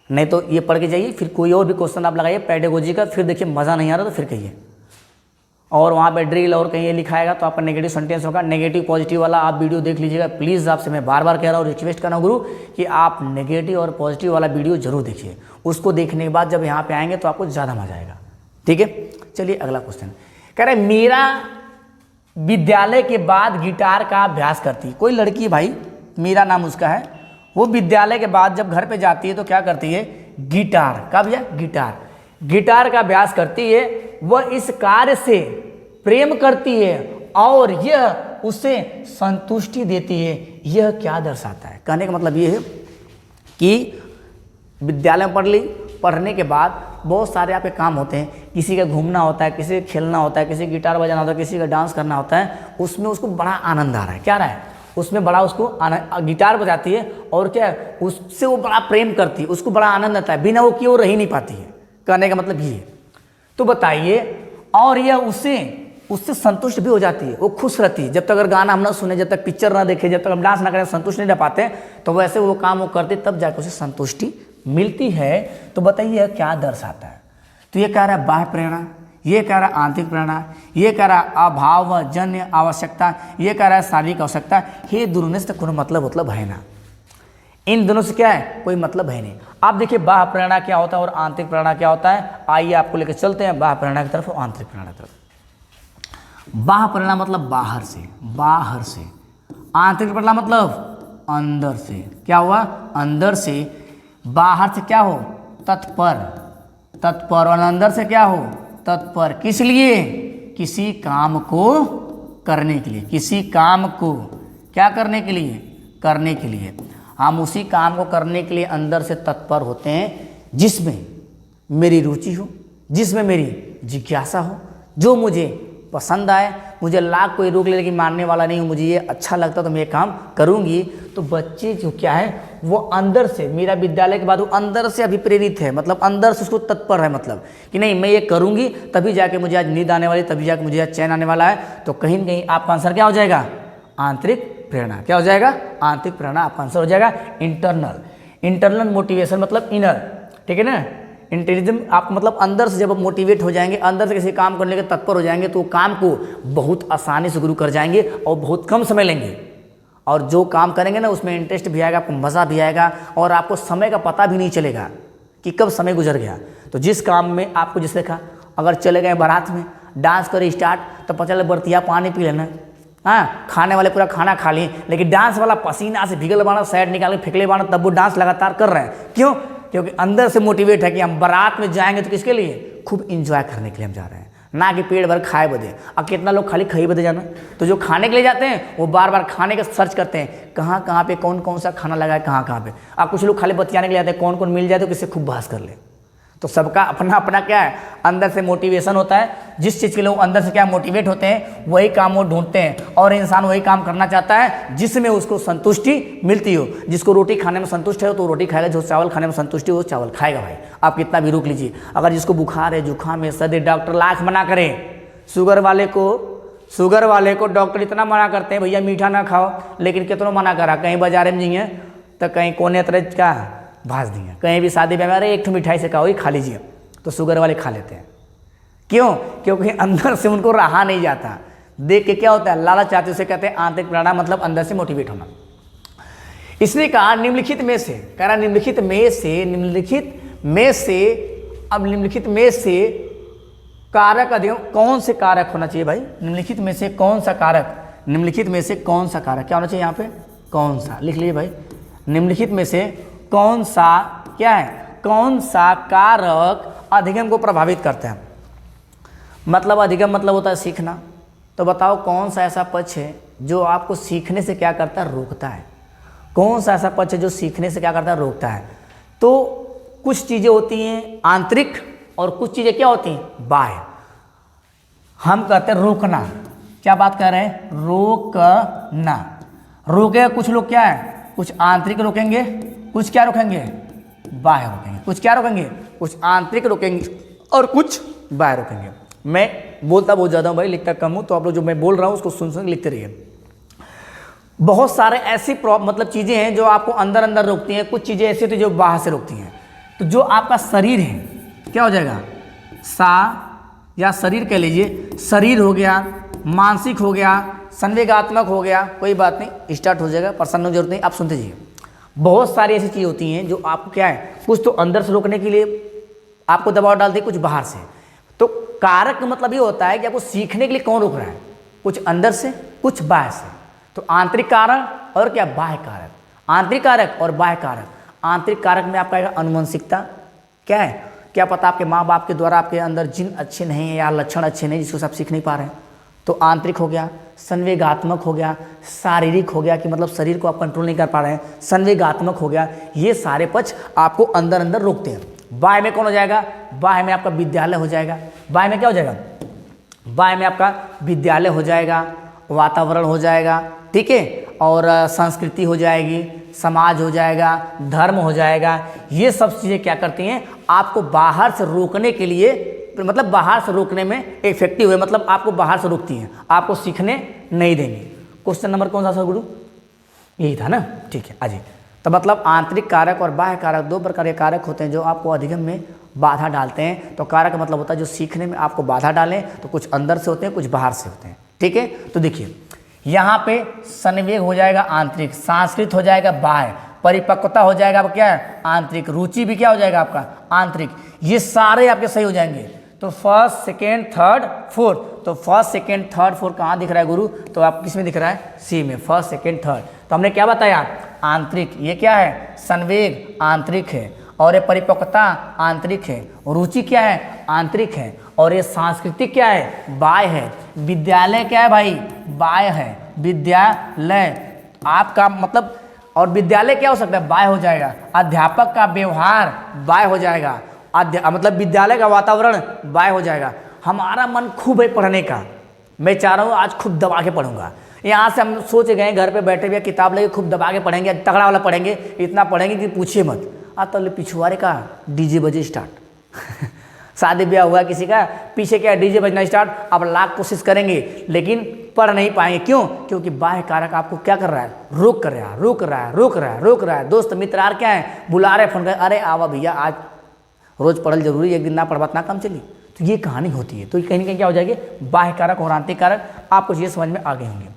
नहीं तो ये पढ़ के जाइए, फिर कोई और भी क्वेश्चन आप लगाइए पेडागोजी का, फिर देखिए मज़ा नहीं आ रहा तो फिर कहिए। और वहाँ पे ड्रिल और कहीं ये लिखाएगा तो आपका नेगेटिव सेंटेंस होगा, नेगेटिव पॉजिटिव वाला आप वीडियो देख लीजिएगा। प्लीज़ आपसे मैं बार बार कह रहा हूँ, रिक्वेस्ट कर रहा हूँ गुरु कि आप नेगेटिव और पॉजिटिव वाला वीडियो जरूर देखिए। उसको देखने के बाद जब यहाँ पे आएंगे तो आपको ज़्यादा मजा आएगा, ठीक है। चलिए अगला क्वेश्चन कह रहे मीरा विद्यालय के बाद गिटार का अभ्यास करती है। कोई लड़की भाई, मीरा नाम उसका है, वो विद्यालय के बाद जब घर पे जाती है तो क्या करती है? गिटार का भैया गिटार का अभ्यास करती है। वह इस कार्य से प्रेम करती है और यह उसे संतुष्टि देती है। यह क्या दर्शाता है? कहने का मतलब ये है कि विद्यालय में पढ़ ली, पढ़ने के बाद बहुत सारे आपके काम होते हैं, किसी का घूमना होता है, किसी का खेलना होता है, किसी का गिटार बजाना होता है, किसी का डांस करना होता है, उसमें उसको बड़ा आनंद आ रहा है। क्या रहा है उसमें बड़ा उसको गिटार बजाती है और क्या है उससे वो बड़ा प्रेम करती है, उसको बड़ा आनंद आता है, बिना वो किए वो रह ही नहीं पाती है। कहने का मतलब ये है। तो बताइए, और यह उससे संतुष्ट भी हो जाती है, वो खुश रहती है। जब तक अगर गाना हम ना सुने, जब तक पिक्चर ना देखे, जब तक हम डांस ना करें, संतुष्ट नहीं रह पाते, तो वैसे वो काम वो करते तब जाकर उसे संतुष्टि मिलती है। तो बताइए यह क्या दर्शाता है? तो ये कह रहा है बाह्य प्रेरणा, ये कह रहा है आंतरिक प्रेरणा, ये कह रहा है अभावजन्य आवश्यकता, ये कह रहा है शारीरिक आवश्यकता। ये दोनों से कोई मतलब है ना, इन दोनों से क्या है कोई मतलब है नहीं। आप देखिए बाह्य प्रेरणा क्या होता है और आंतरिक प्रेरणा क्या होता है। आइए आपको लेकर चलते हैं बाह्य प्रेरणा की तरफ और आंतरिक प्रेरणा की तरफ। बाह्य प्रेरणा मतलब बाहर से, आंतरिक प्रेरणा मतलब अंदर से। क्या हुआ? अंदर से। बाहर से क्या हो? तत्पर, और अंदर से क्या हो? तत्पर। किस लिए? किसी काम को करने के लिए, किसी काम को क्या करने के लिए? करने के लिए। हम उसी काम को करने के लिए अंदर से तत्पर होते हैं जिसमें मेरी रुचि हो, जिसमें मेरी जिज्ञासा हो, जो मुझे पसंद आए। मुझे लाख कोई रोक ले लेकिन मानने वाला नहीं हूँ, मुझे ये अच्छा लगता तो मैं ये काम करूँगी। तो बच्चे जो क्या है वो अंदर से, मेरा विद्यालय के बाद वो अंदर से अभिप्रेरित है, मतलब अंदर से उसको तत्पर है, मतलब कि नहीं मैं ये करूँगी तभी जाके मुझे आज नींद आने वाली, तभी जाके मुझे आज चैन आने वाला है। तो कहीं ना कहीं आपका आंसर क्या हो जाएगा? आंतरिक प्रेरणा। क्या हो जाएगा? आंतरिक प्रेरणा आपका आंसर हो जाएगा। इंटरनल मोटिवेशन मतलब इनर, ठीक है ना। इंटेलिज्म आपको मतलब अंदर से जब आप मोटिवेट हो जाएंगे, अंदर से किसी काम करने के तत्पर हो जाएंगे, तो काम को बहुत आसानी से शुरू कर जाएंगे और बहुत कम समय लेंगे। और जो काम करेंगे ना उसमें इंटरेस्ट भी आएगा, आपको मज़ा भी आएगा और आपको समय का पता भी नहीं चलेगा कि कब समय गुजर गया। तो जिस काम में आपको जिस देखा, अगर चले गए बारात में, डांस करे स्टार्ट, तो पता चले बर्तिया पानी पी लेना, हाँ खाने वाले पूरा खाना खा लिए, लेकिन डांस वाला पसीना से भीगल बाना, साइड निकाल के फेंकले बाना, तब वो डांस लगातार कर रहे हैं। क्यों? क्योंकि अंदर से मोटिवेट है कि हम बारात में जाएंगे तो किसके लिए? खूब इंजॉय करने के लिए हम जा रहे हैं, ना कि पेट भर खाए बदे। अब कितना लोग खाली खाई बदे जाना। तो जो खाने के लिए जाते हैं वो बार बार खाने का सर्च करते हैं, कहाँ कहाँ पे कौन कौन सा खाना लगा है, कहाँ कहाँ पे। अब कुछ लोग खाली बतियाने के लिए जाते हैं, कौन कौन मिल जाए तो किससे खूब बहस कर ले। तो सबका अपना अपना क्या है, अंदर से मोटिवेशन होता है। जिस चीज़ के लोग अंदर से क्या मोटिवेट होते हैं वही काम वो ढूंढते हैं, और इंसान वही काम करना चाहता है जिसमें उसको संतुष्टि मिलती हो। जिसको रोटी खाने में संतुष्ट है तो रोटी खाएगा, जो चावल खाने में संतुष्टि हो वो चावल खाएगा। भाई आप कितना भी रोक लीजिए, अगर जिसको बुखार है, जुकाम है, सर्दी, डॉक्टर लाख मना करे, शुगर वाले को डॉक्टर इतना मना करते हैं भैया मीठा ना खाओ, लेकिन कितना मना करा, कहीं बाजार में जाइए तो कहीं कोने तरह क्या भाज दिए, कहीं भी शादी में अरे एक ठो मिठाई से खाओ, ही खा लीजिए, तो शुगर वाले खा लेते हैं। क्यों? क्योंकि अंदर से उनको रहा नहीं जाता। देख के क्या होता है, लालच आते, उसे कहते हैं आंतरिक प्रेरणा, मतलब अंदर से मोटिवेट होना। इसने कहा निम्नलिखित में से, कह रहा निम्नलिखित में से कारक अधिगम, कौन से कारक होना चाहिए भाई? निम्नलिखित में से कौन सा कारक, निम्नलिखित में से कौन सा कारक क्या होना चाहिए? यहाँ पे कौन सा लिख लीजिए भाई। निम्नलिखित में से कौन सा क्या है, कौन सा कारक अधिगम को प्रभावित करता है? मतलब अधिगम मतलब होता है सीखना। तो बताओ कौन सा ऐसा पक्ष है जो आपको सीखने से क्या करता है? रोकता है। कौन सा ऐसा पक्ष है जो सीखने से क्या करता है? रोकता है। तो कुछ चीज़ें होती हैं आंतरिक और कुछ चीज़ें क्या होती हैं? बाह्य। हम कहते हैं रोकना। क्या बात कर रहे हैं? रोकना। रोकेगा कुछ लोग क्या है, कुछ आंतरिक रोकेंगे, कुछ क्या रोकेंगे? बाह्य रोकेंगे। कुछ क्या रोकेंगे? कुछ आंतरिक रोकेंगे और कुछ बाह्य रोकेंगे। मैं बोलता बहुत ज़्यादा हूँ भाई, लिखता कम हूँ, तो आप लोग जो मैं बोल रहा हूँ उसको सुन सुन लिखते रहिए। बहुत सारे ऐसी मतलब चीज़ें हैं जो आपको अंदर अंदर रोकती हैं, कुछ चीज़ें ऐसी होती हैं जो बाहर से रोकती हैं। तो जो आपका शरीर है क्या हो जाएगा? या शरीर कह लीजिए, शरीर हो गया, मानसिक हो गया, संवेगात्मक हो गया, कोई बात नहीं, स्टार्ट हो जाएगा, परेशान की जरूरत नहीं, आप सुनते जाइए। बहुत सारी ऐसी चीज़ होती हैं जो आपको क्या है, कुछ तो अंदर से रोकने के लिए आपको दबाव डालती है, कुछ बाहर से। तो कारक का मतलब ये होता है कि आपको सीखने के लिए कौन रोक रहा है, कुछ अंदर से कुछ बाहर से। तो आंतरिक कारक और क्या बाह्य कारक, आंतरिक कारक और बाह्य कारक। आंतरिक कारक में आपका अनुवंशिकता क्या है, क्या पता आपके माँ बाप के द्वारा आपके अंदर जिन अच्छे नहीं है या लक्षण अच्छे नहीं जिसको आप सीख नहीं पा रहे हैं, तो आंतरिक हो गया, संवेगात्मक हो गया, शारीरिक हो गया कि मतलब शरीर को आप कंट्रोल नहीं कर पा रहे हैं, संवेगात्मक हो गया। ये सारे पक्ष आपको अंदर अंदर रोकते हैं। बाह्य में कौन हो जाएगा? बाह्य में आपका विद्यालय हो जाएगा। बाह्य में क्या हो जाएगा? बाह्य में आपका विद्यालय हो जाएगा, वातावरण हो जाएगा, ठीक है, और संस्कृति हो जाएगी, समाज हो जाएगा, धर्म हो जाएगा। ये सब चीज़ें क्या करती हैं? आपको बाहर से रोकने के लिए, मतलब बाहर से रोकने में इफेक्टिव है, मतलब आपको बाहर से रोकती हैं, आपको सीखने नहीं देंगे। क्वेश्चन नंबर कौन सा सर गुरु? यही था ना, ठीक है। अजय, तो मतलब आंतरिक कारक और बाह्य कारक दो प्रकार के कारक होते हैं जो आपको अधिगम में बाधा डालते हैं। तो कारक मतलब होता है जो सीखने में आपको बाधा डालें, तो कुछ अंदर से होते हैं, कुछ बाहर से होते हैं, ठीक है। तो देखिए यहाँ पे संवेग हो जाएगा आंतरिक, संस्कृत हो जाएगा बाह्य, परिपक्वता हो जाएगा आपका क्या है? आंतरिक, रुचि भी क्या हो जाएगा आपका? आंतरिक। ये सारे आपके सही हो जाएंगे। तो फर्स्ट, सेकेंड, थर्ड, फोर्थ। तो फर्स्ट, सेकेंड, थर्ड, फोर्थ कहाँ दिख रहा है गुरु? तो आप किस में दिख रहा है? सी में, फर्स्ट, सेकेंड, थर्ड। तो हमने क्या बताया? आंतरिक, ये क्या है? संवेग आंतरिक है, और ये परिपक्वता आंतरिक है, रुचि क्या है? आंतरिक है, और ये सांस्कृतिक क्या है? बाह्य है। विद्यालय क्या है भाई? बाह्य है। विद्यालय आपका मतलब, और विद्यालय क्या हो सकता है? बाह्य हो जाएगा। अध्यापक का व्यवहार बाह्य हो जाएगा, मतलब विद्यालय का वातावरण बाह्य हो जाएगा। हमारा मन खूब है पढ़ने का, मैं चाह रहा हूँ आज खूब दबा के पढ़ूंगा। यहाँ से हम सोच गए घर पे बैठे हुए किताब लेके खूब दबा के पढ़ेंगे, तगड़ा वाला पढ़ेंगे, इतना पढ़ेंगे कि पूछिए मत। तो पिछुआरे का डीजे बजे स्टार्ट शादी ब्याह हुआ किसी का, पीछे क्या डीजे बजना स्टार्ट। अब लाख कोशिश करेंगे लेकिन पढ़ नहीं पाएंगे। क्यों? क्योंकि बाह्य कारक आपको क्या कर रहा है? रोक कर रहा है, रोक रहा है, रोक रहा है, रोक रहा है। दोस्त मित्र आर क्या है? बुला रहे, फोन कर, अरे आवा भैया आज रोज पढ़ल जरूरी, एक दिन ना पढ़वा ना काम चली। तो ये कहानी होती है। तो कहीं ना कहीं क्या हो जाएगी? बाह्य कारक और आंतरिक कारक आपको ये समझ में आ गए होंगे।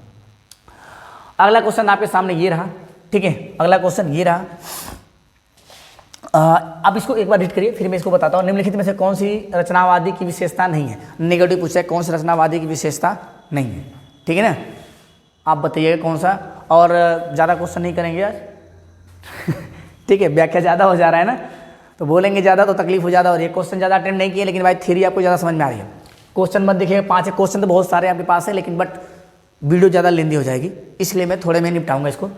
अगला क्वेश्चन आपके सामने ये रहा, ठीक है। अगला क्वेश्चन ये रहा, अब इसको एक बार रीड करिए, फिर मैं इसको बताता हूँ। निम्नलिखित में से कौन सी रचनावादी की विशेषता नहीं है? नेगेटिव पूछा है, कौन सी रचनावादी की विशेषता नहीं है, ठीक है ना। आप बताइएगा कौन सा, और ज़्यादा क्वेश्चन नहीं करेंगे आज ठीक है, व्याख्या ज़्यादा हो जा रहा है ना, तो बोलेंगे ज़्यादा तो तकलीफ हो ज़्यादा। और ये क्वेश्चन ज़्यादा अटेम्प्ट नहीं किए, लेकिन भाई थ्योरी आपको ज़्यादा समझ में आ रही है। क्वेश्चन मत देखिएगा, 5 क्वेश्चन तो बहुत सारे आपके पास है, लेकिन बट वीडियो ज़्यादा लेंदी हो जाएगी, इसलिए मैं थोड़े में निपटाऊंगा इसको।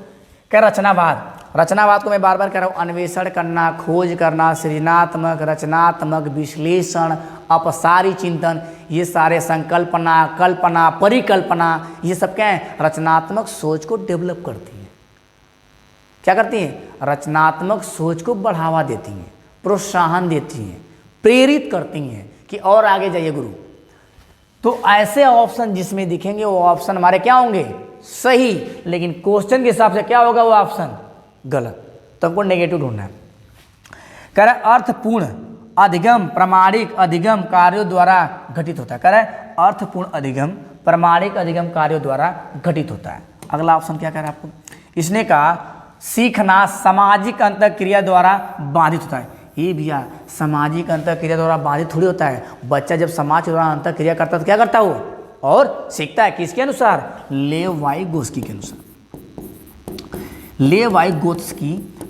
क्या रचनावाद? रचनावाद को मैं बार बार कह रहा हूँ, अन्वेषण करना, खोज करना, सृजनात्मक, रचनात्मक, विश्लेषण, अपसारी चिंतन, ये सारे संकल्पना, कल्पना, परिकल्पना, ये सब क्या है? रचनात्मक सोच को डेवलप करती हैं। क्या करती हैं? रचनात्मक सोच को बढ़ावा देती हैं, प्रोत्साहन देती हैं, प्रेरित करती हैं कि और आगे जाइए गुरु। तो ऐसे ऑप्शन जिसमें दिखेंगे वो ऑप्शन हमारे क्या होंगे? सही, लेकिन क्वेश्चन के हिसाब से क्या होगा? वो ऑप्शन गलत। तो हमको नेगेटिव ढूंढना है। कह रहा है अर्थपूर्ण अधिगम प्रामाणिक अधिगम कार्यों द्वारा घटित होता है। कह रहा है अर्थपूर्ण अधिगम प्रामाणिक अधिगम कार्यों द्वारा घटित होता है। अगला ऑप्शन क्या कह रहा है आपको? इसने कहा सीखना सामाजिक अंतःक्रिया द्वारा बाधित होता है। ये भैया सामाजिक अंतःक्रिया द्वारा बाधित थोड़ी होता है। बच्चा जब समाज के द्वारा अंतःक्रिया करता है तो क्या करता है वो? और सीखता है किसके अनुसार? लेवाइगोत्स्की के अनुसार।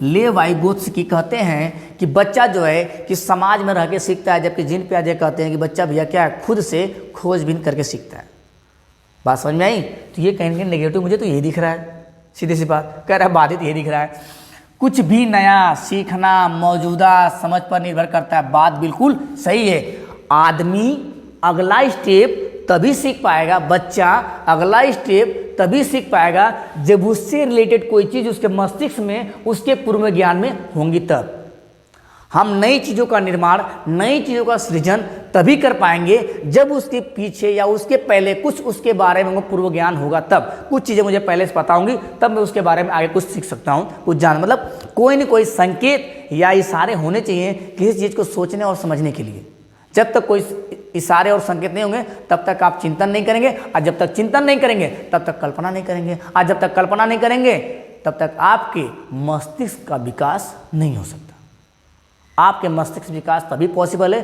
लेवाइगोत्स्की कहते हैं कि बच्चा जो है कि समाज में रह के सीखता है, जबकि जीन पियाजे कहते हैं कि बच्चा भैया क्या है? खुद से खोजबीन करके सीखता है। बात समझ में आई? तो ये कहीं नेगेटिव मुझे तो यही दिख रहा है, सीधी सी बात। कह रहा है बाधित यही दिख रहा है। कुछ भी नया सीखना मौजूदा समझ पर निर्भर करता है। बात बिल्कुल सही है। आदमी अगला स्टेप तभी सीख पाएगा, बच्चा अगला स्टेप तभी सीख पाएगा जब उससे रिलेटेड कोई चीज़ उसके मस्तिष्क में, उसके पूर्व ज्ञान में होंगी। तब हम नई चीज़ों का निर्माण, नई चीज़ों का सृजन तभी कर पाएंगे जब उसके पीछे या उसके पहले कुछ उसके बारे में पूर्व ज्ञान होगा। तब कुछ चीज़ें मुझे पहले से पता होंगी, तब मैं उसके बारे में आगे कुछ सीख सकता हूँ, कुछ जान, मतलब कोई न कोई संकेत या इशारे होने चाहिए किसी चीज़ को सोचने और समझने के लिए। जब तक कोई इशारे और संकेत नहीं होंगे तब तक आप चिंतन नहीं करेंगे, और जब तक चिंतन नहीं करेंगे तब तक कल्पना नहीं करेंगे, और जब तक कल्पना नहीं करेंगे तब तक आपके मस्तिष्क का विकास नहीं हो सकता। आपके मस्तिष्क विकास तभी पॉसिबल है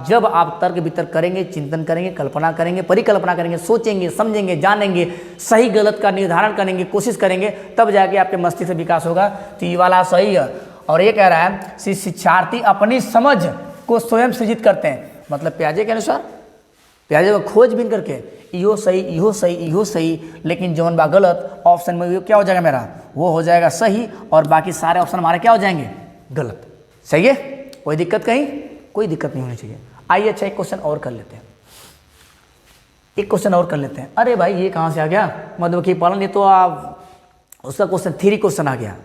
जब आप तर्क वितर्क करेंगे, चिंतन करेंगे, कल्पना करेंगे, परिकल्पना करेंगे, सोचेंगे, समझेंगे, जानेंगे, सही गलत का निर्धारण करेंगे, कोशिश करेंगे, तब जाके आपके मस्तिष्क विकास होगा। तो ये वाला सही है। और ये कह रहा है कि शिक्षार्थी अपनी समझ को स्वयं सृजित करते हैं, मतलब प्याजे के अनुसार, प्याजे को खोजबीन करके इहो सही, इहो सही, इहो सही, लेकिन जौन बा गलत ऑप्शन में वो क्या हो जाएगा मेरा, वो हो जाएगा सही, और बाकी सारे ऑप्शन हमारे क्या हो जाएंगे, गलत। सही है, कोई दिक्कत कहीं, कोई दिक्कत नहीं होनी चाहिए। आइए अच्छा एक क्वेश्चन और कर लेते हैं, एक क्वेश्चन और कर लेते हैं। अरे भाई ये कहाँ से आ गया, मधुमक्खी पालन, ये तो आप उसका क्वेश्चन 3 क्वेश्चन आ गया,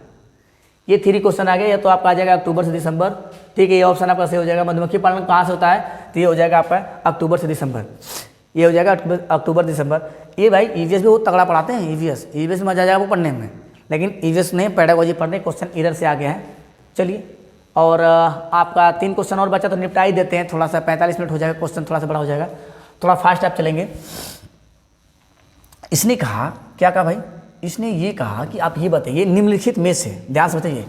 ये 3 क्वेश्चन आ गया। ये तो आपका आ जाएगा अक्टूबर से दिसंबर, ठीक है, ये ऑप्शन आपका सही हो जाएगा। मधुमक्खी पालन कहाँ से होता है, तो ये हो जाएगा आपका अक्टूबर से दिसंबर, ये हो जाएगा अक्टूबर दिसंबर। ये भाई ईवीएस भी बहुत तगड़ा पढ़ाते हैं, ईवीएस में मजा आ जाएगा वो पढ़ने में, लेकिन ईवीएस नहीं, पेडागोजी पढ़ने, क्वेश्चन इधर से आ गया है। चलिए, और आपका 3 क्वेश्चन और बचा तो निपटा ही देते हैं, थोड़ा सा 45 मिनट हो जाएगा, क्वेश्चन थोड़ा सा बड़ा हो जाएगा, थोड़ा फास्ट आप चलेंगे। इसने कहा, क्या कहा भाई, इसने ये कहा कि आप ये बताइए निम्नलिखित में से, ध्यान से बताइए,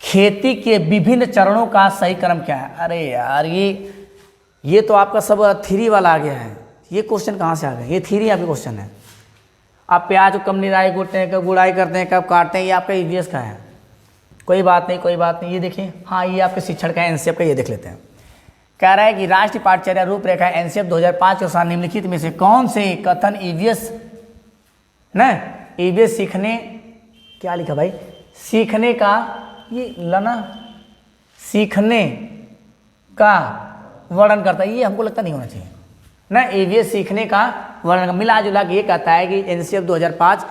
खेती के विभिन्न चरणों का सही क्रम क्या है। अरे यार ये तो आपका सब 3 वाला आ गया है, ये क्वेश्चन कहाँ से आ गया, ये 3 आपके क्वेश्चन है। आप प्याज को कब निराई करते हैं, कब गुड़ाई करते हैं, कब काटते हैं, ये आपका ईवीएस का है। कोई बात नहीं, कोई बात नहीं, ये देखिए, हाँ ये आपके शिक्षण का एनसीएफ का, ये देख लेते हैं। कह रहा है कि राष्ट्रीय पाठचर्या रूपरेखा एनसीएफ 2005 के अनुसार निम्नलिखित में से कौन से कथन ईवीएस न ईवीएस सीखने, क्या लिखा भाई, सीखने का, ये लना सीखने का वर्णन करता है, ये हमको लगता नहीं होना चाहिए ना, ईवीएस सीखने का वर्णन, मिला जुला के ये कहता है कि एनसीएफ 2005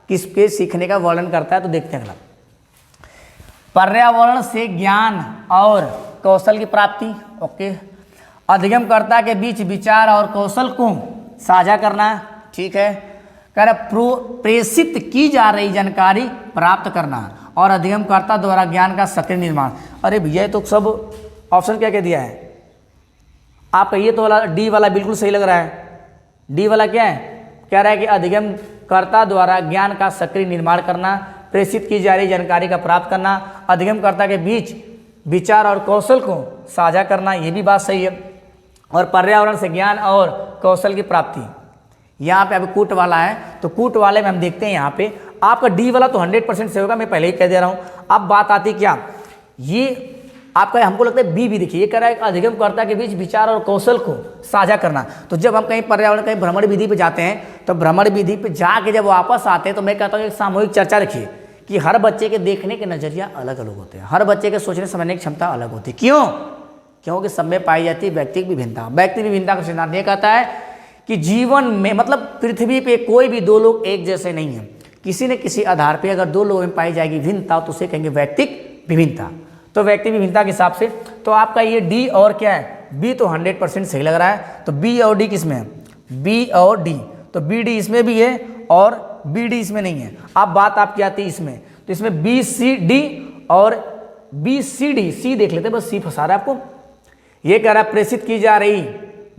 किसके सीखने का वर्णन करता है। तो देखते हैं अगला, पर्यावरण से ज्ञान और कौशल की प्राप्ति, ओके, अधिगमकर्ता के बीच विचार और कौशल को साझा करना, ठीक है, कह रहा प्रेषित की जा रही जानकारी प्राप्त करना और अधिगमकर्ता द्वारा ज्ञान का सक्रिय निर्माण। अरे भैया ये तो सब ऑप्शन क्या कह दिया है आपका, ये तो वाला डी वाला बिल्कुल सही लग रहा है। डी वाला क्या है, कह रहा है कि अधिगमकर्ता द्वारा ज्ञान का सक्रिय निर्माण करना, प्रेषित की जा रही जानकारी का प्राप्त करना, अधिगमकर्ता के बीच विचार और कौशल को साझा करना, ये भी बात सही है, और पर्यावरण से ज्ञान और कौशल की प्राप्ति। यहाँ पे अभी कूट वाला है, तो कूट वाले में हम देखते हैं यहाँ पे आपका डी वाला तो 100% से होगा, मैं पहले ही कह दे रहा हूँ। अब बात आती क्या, ये आपका हमको लगता है बी भी देखिए, ये कह रहा है अधिगमकर्ता के बीच विचार और कौशल को साझा करना। तो जब हम कहीं पर्यावरण कहीं भ्रमण विधि पे जाते हैं, तो भ्रमण विधि पे जाके जब वापस आते हैं, तो मैं कहता हूँ एक सामूहिक चर्चा रखिए कि हर बच्चे के देखने के नज़रिया अलग अलग होते हैं, हर बच्चे के सोचने समझने की क्षमता अलग होती है। क्यों, क्योंकि सब में पाई जाती है व्यक्तिगत विभिन्नता। व्यक्ति विभिन्नता का सिद्धांत ये कहता है कि जीवन में, मतलब पृथ्वी पे कोई भी 2 लोग एक जैसे नहीं है, किसी न किसी आधार पे अगर 2 लोगों में पाई जाएगी भिन्नता तो उसे कहेंगे व्यक्तिक विभिन्नता। तो व्यक्ति विभिन्नता के हिसाब से तो आपका ये डी और क्या है, बी तो 100% सही लग रहा है। तो बी और डी किस में है, बी और डी, तो बी डी इसमें भी है और बी डी इसमें नहीं है। अब बात आपकी आती है इसमें, तो इसमें बी सी डी और बी सी डी, सी देख लेते, बस सी फंसा रहा है आपको। ये कह रहा है प्रेषित की जा रही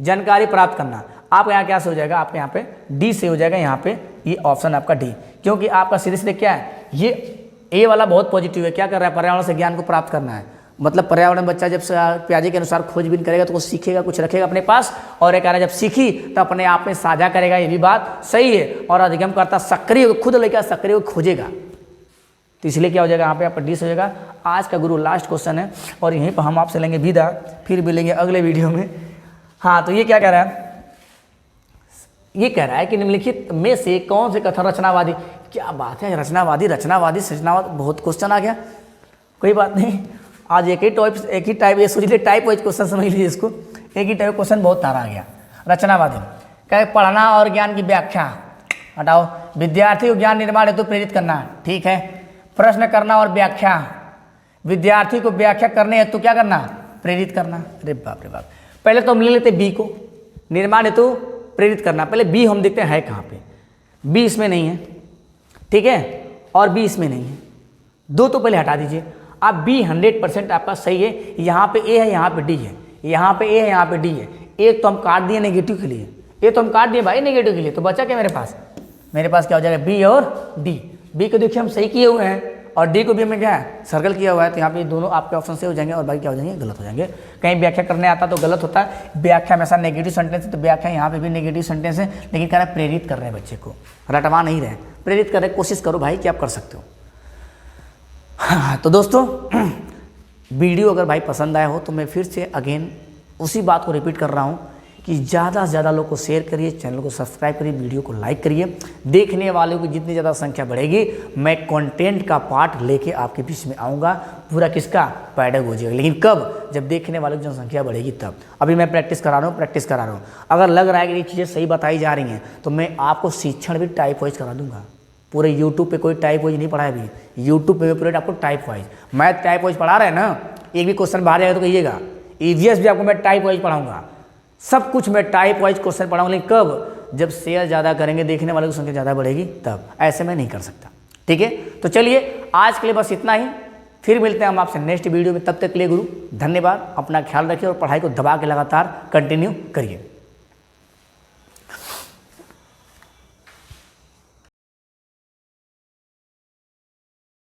जानकारी प्राप्त करना, आपका यहाँ क्या से हो जाएगा, आपके यहाँ पे डी से हो जाएगा, यहाँ पे ये ऑप्शन आपका डी, क्योंकि आपका सीधे सीधे क्या है, ये ए वाला बहुत पॉजिटिव है। क्या कर रहा है, पर्यावरण से ज्ञान को प्राप्त करना है, मतलब पर्यावरण बच्चा जब प्याजे के अनुसार खोजबीन करेगा तो वो सीखेगा, कुछ रखेगा अपने पास, और एक कह रहा है जब सीखी तो अपने आप में साझा करेगा, ये भी बात सही है। और अधिगमकर्ता सक्रिय, खुद लेकर सक्रिय खोजेगा, तो इसलिए क्या हो जाएगा, यहाँ पे आपका डी से हो जाएगा। आज का गुरु लास्ट क्वेश्चन है, और यहीं पर हम आपसे लेंगे विदा, फिर मिलेंगे अगले वीडियो में। हाँ, तो ये क्या कह रहा है, ये कह रहा है कि निम्नलिखित में से कौन से कथन रचनावादी, क्या बात है, रचनावादी बहुत क्वेश्चन आ गया, कोई बात नहीं, आज एक ही टाइप ये सोच लीजिए, टाइप वाइज क्वेश्चन समझ लीजिए इसको, एक ही टाइप क्वेश्चन बहुत सारा आ गया। रचनावादी क्या, पढ़ना और ज्ञान की व्याख्या हटाओ, विद्यार्थी को ज्ञान निर्माण हेतु प्रेरित करना, ठीक है, प्रश्न करना और व्याख्या, विद्यार्थी को व्याख्या करने हेतु क्या करना, प्रेरित करना। अरे बाप रे बाप, पहले तो हम ले लेते बी को, निर्माण हेतु प्रेरित करना, पहले बी हम देखते हैं कहाँ पे, बी इसमें नहीं है, ठीक है, और बी इसमें नहीं है, 2 तो पहले हटा दीजिए। अब बी 100% आपका सही है, यहाँ पे ए है, यहाँ पे डी है, यहाँ पे ए है, यहाँ पे डी है, एक तो हम काट दिए नेगेटिव के लिए, ये तो हम काट दिए भाई नेगेटिव के लिए, तो बचा क्या मेरे पास क्या हो जाएगा, बी और डी। बी को देखिए हम सही किए हुए हैं, और डी को भी हमें क्या है, सर्कल किया हुआ है, तो यहाँ पे दोनों आपके ऑप्शन से हो जाएंगे, और बाकी क्या हो जाएंगे, गलत हो जाएंगे। कहीं व्याख्या करने आता तो गलत होता है, व्याख्या हमेशा नेगेटिव सेंटेंस है, तो व्याख्या यहाँ पे भी नेगेटिव सेंटेंस है, लेकिन कह रहा है प्रेरित कर रहे हैं बच्चे को, रटवा नहीं रहे, प्रेरित कर रहे, कोशिश करो भाई कि आप कर सकते हो। हाँ, तो दोस्तों वीडियो अगर भाई पसंद आया हो तो मैं फिर से अगेन उसी बात को रिपीट कर रहा हूँ कि ज़्यादा से ज़्यादा लोग को शेयर करिए, चैनल को सब्सक्राइब करिए, वीडियो को लाइक करिए। देखने वालों की जितनी ज़्यादा संख्या बढ़ेगी मैं कंटेंट का पार्ट लेके आपके बीच में आऊँगा, पूरा किसका, पैडागोजी का। लेकिन कब, जब देखने वालों की जनसंख्या बढ़ेगी तब। अभी मैं प्रैक्टिस करा रहा हूँ। अगर लग रहा है कि ये चीज़ें सही बताई जा रही हैं तो मैं आपको शिक्षण भी टाइप वाइज करा दूंगा। पूरे यूट्यूब पे कोई टाइप वाइज नहीं पढ़ाया अभी, यूट्यूब पे पूरे आपको type wise, math type wise पढ़ा रहे हैं ना। एक भी क्वेश्चन बाहर जाएगा तो कहिएगा, ईवीएस भी आपको मैं टाइप वाइज पढ़ाऊंगा, सब कुछ मैं टाइप वाइज क्वेश्चन पढ़ाऊंगा। लेकिन कब, जब शेयर ज़्यादा करेंगे, देखने वालों की संख्या ज़्यादा बढ़ेगी तब। ऐसे मैं नहीं कर सकता, ठीक है। तो चलिए आज के लिए बस इतना ही, फिर मिलते हैं हम आपसे नेक्स्ट वीडियो में। तब तक के लिए गुरु धन्यवाद, अपना ख्याल रखिए और पढ़ाई को दबा के लगातार कंटिन्यू करिए।